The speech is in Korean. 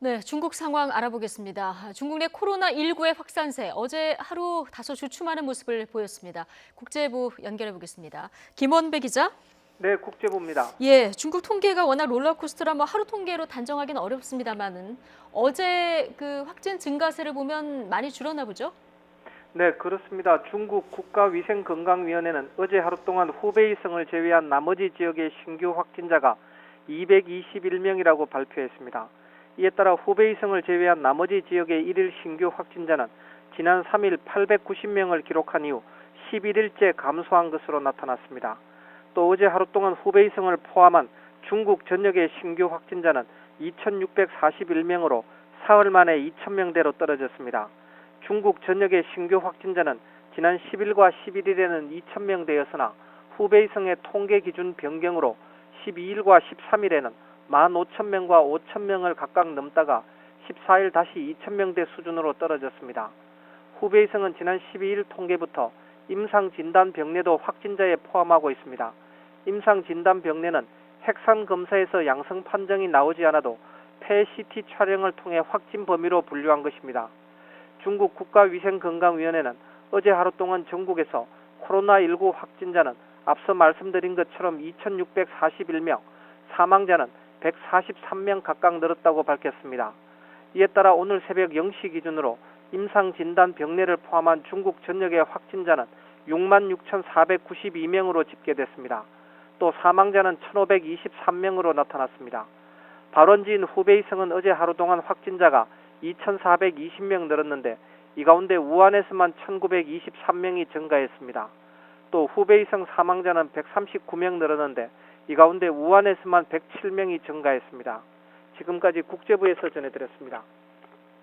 네, 중국 상황 알아보겠습니다. 중국 내 코로나19의 확산세, 어제 하루 다소 주춤하는 모습을 보였습니다. 국제부 연결해 보겠습니다. 김원배 기자. 네, 국제부입니다. 예, 중국 통계가 워낙 롤러코스터라 하루 통계로 단정하기는 어렵습니다만은 어제 그 확진 증가세를 보면 많이 줄었나 보죠? 네, 그렇습니다. 중국 국가위생건강위원회는 어제 하루 동안 후베이성을 제외한 나머지 지역의 신규 확진자가 221명이라고 발표했습니다. 이에 따라 후베이성을 제외한 나머지 지역의 일일 신규 확진자는 지난 3일 890명을 기록한 이후 11일째 감소한 것으로 나타났습니다. 또 어제 하루 동안 후베이성을 포함한 중국 전역의 신규 확진자는 2,641명으로 사흘 만에 2,000명대로 떨어졌습니다. 중국 전역의 신규 확진자는 지난 10일과 11일에는 2,000명대였으나 후베이성의 통계 기준 변경으로 12일과 13일에는 15,000명과 5,000명을 각각 넘다가 14일 다시 2,000명대 수준으로 떨어졌습니다. 후베이성은 지난 12일 통계부터 임상진단병례도 확진자에 포함하고 있습니다. 임상진단병례는 핵산 검사에서 양성 판정이 나오지 않아도 PET-CT 촬영을 통해 확진 범위로 분류한 것입니다. 중국 국가위생건강위원회는 어제 하루 동안 전국에서 코로나19 확진자는 앞서 말씀드린 것처럼 2,641명, 사망자는 143명 각각 늘었다고 밝혔습니다. 이에 따라 오늘 새벽 0시 기준으로 임상진단병례를 포함한 중국 전역의 확진자는 66,492명으로 집계됐습니다. 또 사망자는 1,523명으로 나타났습니다. 발원지인 후베이성은 어제 하루 동안 확진자가 2,420명 늘었는데 이 가운데 우한에서만 1,923명이 증가했습니다. 또 후베이성 사망자는 139명 늘었는데 이 가운데 우한에서만 107명이 증가했습니다. 지금까지 국제부에서 전해드렸습니다.